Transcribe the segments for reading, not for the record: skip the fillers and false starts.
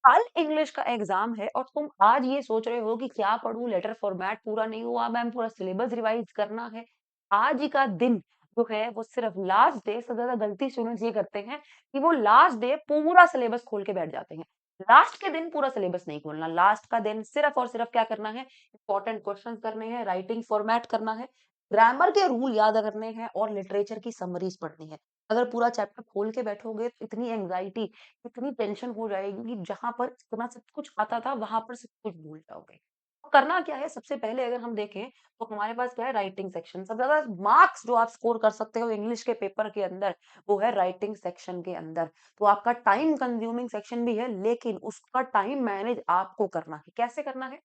कल इंग्लिश का एग्जाम है और तुम आज ये सोच रहे हो कि क्या पढूं, लेटर फॉर्मेट पूरा नहीं हुआ, मैम पूरा सिलेबस रिवाइज करना है। आज ही का दिन जो है वो सिर्फ लास्ट डे। सबसे ज्यादा गलती स्टूडेंट्स ये करते हैं कि वो लास्ट डे पूरा सिलेबस खोल के बैठ जाते हैं। लास्ट के दिन पूरा सिलेबस नहीं खोलना। लास्ट का दिन सिर्फ और सिर्फ क्या करना है, इंपॉर्टेंट क्वेश्चंस करने हैं, राइटिंग फॉर्मेट करना है, ग्रामर के रूल याद करने हैं और लिटरेचर की समरीज पढ़नी है। अगर पूरा चैप्टर खोल के बैठोगे तो इतनी एंग्जाइटी, इतनी टेंशन हो जाएगी कि जहाँ पर इतना सब कुछ आता था, वहाँ पर सब कुछ भूल जाओगे। तो करना क्या है, सबसे पहले अगर हम देखें तो हमारे पास क्या है, राइटिंग सेक्शन। सबसे ज़्यादा मार्क्स जो आप स्कोर कर सकते हो इंग्लिश के पेपर के अंदर, वो है राइटिंग सेक्शन के अंदर। तो आपका टाइम कंज्यूमिंग सेक्शन भी है, लेकिन उसका टाइम मैनेज आपको करना है। कैसे करना है?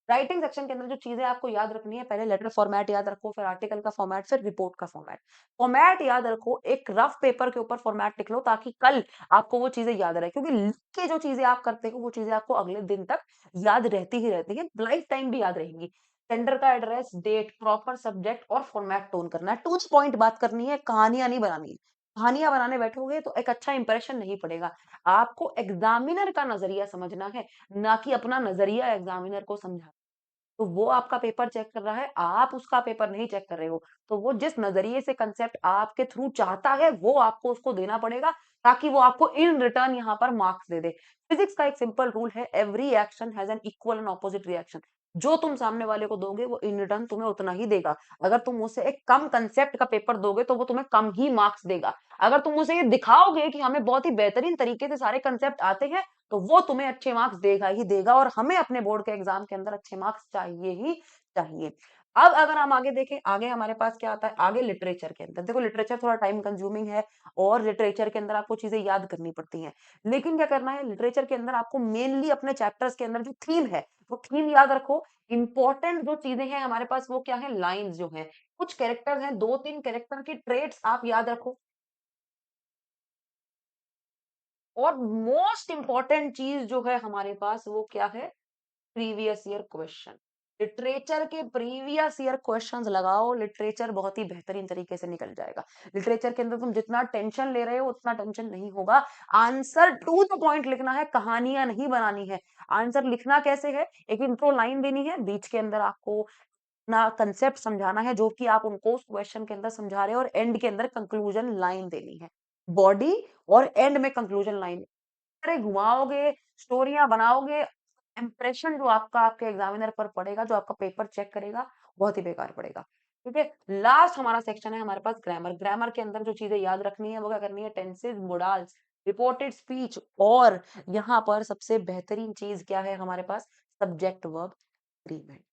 राइटिंग सेक्शन के अंदर जो चीजें आपको याद रखनी है, पहले लेटर फॉर्मेट याद रखो, फिर आर्टिकल का फॉर्मेट, फिर रिपोर्ट का फॉर्मेट। फॉर्मेट याद रखो, एक रफ पेपर के ऊपर फॉर्मेट लिख लो ताकि कल आपको वो चीजें याद रहे, क्योंकि लिख के जो चीजें आप करते हो वो चीजें आपको अगले दिन तक याद रहती ही रहती है, लाइफ टाइम भी याद रहेंगी। सेंडर का एड्रेस, डेट, प्रॉपर सब्जेक्ट और फॉर्मेट टोन करना है। टू द पॉइंट बात करनी है, कहानियां नहीं बनानी है। कहानियां बनाने बैठोगे तो एक अच्छा इंप्रेशन नहीं पड़ेगा। आपको एग्जामिनर का नजरिया समझना है, ना कि अपना नजरिया एग्जामिनर को समझा। तो वो आपका पेपर चेक कर रहा है, आप उसका पेपर नहीं चेक कर रहे हो। तो वो जिस नज़रिए से कांसेप्ट आपके थ्रू चाहता है, वो आपको उसको देना पड़ेगा, ताकि वो आपको इन रिटर्न यहाँ पर मार्क्स दे दे। फिज़िक्स का एक सिंपल रूल है, every action has an equal and opposite reaction. जो तुम सामने वाले को दोगे, वो इन रिटर्न तुम्हें उतना ही देगा। अगर तुम उसे एक कम कांसेप्ट का पेपर दोगे, तो वो तुम्हें कम ही मार्क्स देगा। अगर तुम उसे ये दिखाओगे कि हमें बहुत ही बेहतरीन तरीके से सारे कांसेप्ट आते हैं, तो वो तुम्हें अच्छे मार्क्स देगा ही देगा, और हमें अपने बोर्ड के एग्जाम के अंदर अच्छे मार्क्स चाहिए ही चाहिए। अब अगर हम आगे देखें, आगे हमारे पास क्या आता है, आगे लिटरेचर के अंदर देखो, लिटरेचर थोड़ा टाइम कंज्यूमिंग है और लिटरेचर के अंदर आपको चीजें याद करनी पड़ती हैं। लेकिन क्या करना है, लिटरेचर के अंदर आपको मेनली अपने चैप्टर्स के अंदर जो थीम है, वो थीम याद रखो। इंपॉर्टेंट जो चीजें हैं हमारे पास, वो क्या है, लाइंस जो है, कुछ कैरेक्टर हैं, 2-3 कैरेक्टर के ट्रेट्स आप याद रखो। और मोस्ट इंपॉर्टेंट चीज जो है हमारे पास, वो क्या है, प्रीवियस ईयर क्वेश्चन। लिटरेचर के प्रीवियस ईयर क्वेश्चंस लगाओ, लिटरेचर बहुत ही बेहतरीन तरीके से निकल जाएगा। लिटरेचर के अंदर तुम जितना टेंशन ले रहे हो उतना टेंशन नहीं होगा। आंसर टू द पॉइंट लिखना है, कहानियां नहीं बनानी है। आंसर लिखना कैसे है, एक इंट्रो लाइन देनी है, बीच के अंदर आपको अपना कंसेप्ट समझाना है जो कि आप उनको उस क्वेश्चन के अंदर समझा रहे हो, और एंड के अंदर कंक्लूजन लाइन देनी है। बॉडी और एंड में कंक्लूजन लाइन अरे घुमाओगे, स्टोरियाँ बनाओगे, इंप्रेशन जो आपका आपके एग्जामिनर पर पड़ेगा, जो आपका पेपर चेक करेगा, बहुत ही बेकार पड़ेगा। ठीक है? लास्ट हमारा सेक्शन है हमारे पास ग्रामर। ग्रामर के अंदर जो चीज़ें याद रखनी है, वो क्या करनी है, टेंसेस, मोडाल्स, रिपोर्टेड स्पीच, और यहाँ पर सबसे बेहतरीन चीज़ क्या है हमारे पास, सब्जेक्ट वर्ब एग्रीमेंट।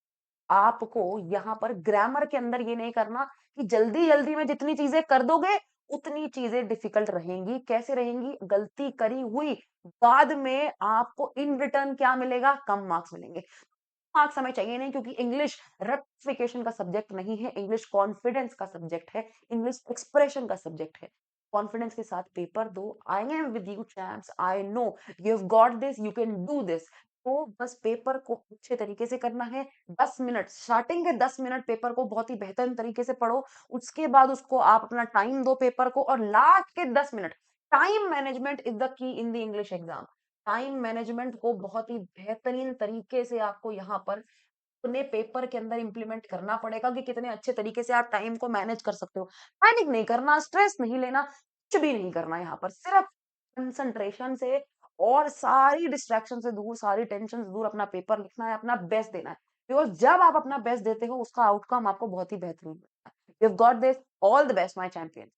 आपको यहाँ पर ग्रामर के अंदर ये नहीं करना कि जल्दी-जल्दी में जितनी चीज़ें कर दोगे, उतनी चीज़ें डिफिकल्ट रहेंगी। कैसे रहेंगी? गलती करी हुई, बाद में आपको इन रिटर्न क्या मिलेगा? कम मार्क्स मिलेंगे। मार्क्स हमें चाहिए नहीं, क्योंकि इंग्लिश रेक्टिफिकेशन का सब्जेक्ट नहीं है, इंग्लिश कॉन्फिडेंस का सब्जेक्ट है, इंग्लिश एक्सप्रेशन का सब्जेक्ट है। कॉन्फिडेंस के साथ पेपर दो। I am with you champs, I know you have got this, you can do this. तो बस पेपर को अच्छे तरीके से करना है। 10 मिनट, स्टार्टिंग के 10 मिनट पेपर को बहुत ही बेहतरीन तरीके से पढ़ो। उसके बाद उसको आप अपना टाइम दो पेपर को, और लास्ट के 10 minute, time management is the key in the English exam. Time management को बहुत ही बेहतरीन तरीके से आपको यहाँ पर अपने पेपर के अंदर इम्प्लीमेंट करना पड़ेगा कि कितने अच्छे तरीके से आप टाइम को मैनेज कर सकते हो। पैनिक नहीं करना, स्ट्रेस नहीं लेना, कुछ भी नहीं करना। यहाँ पर सिर्फ कंसंट्रेशन से और सारी डिस्ट्रैक्शन से दूर, सारी टेंशन से दूर अपना पेपर लिखना है, अपना बेस्ट देना है। बिकॉज जब आप अपना बेस्ट देते हो, उसका आउटकम आपको बहुत ही बेहतरीन मिलता है। You have got this, all the best my champion.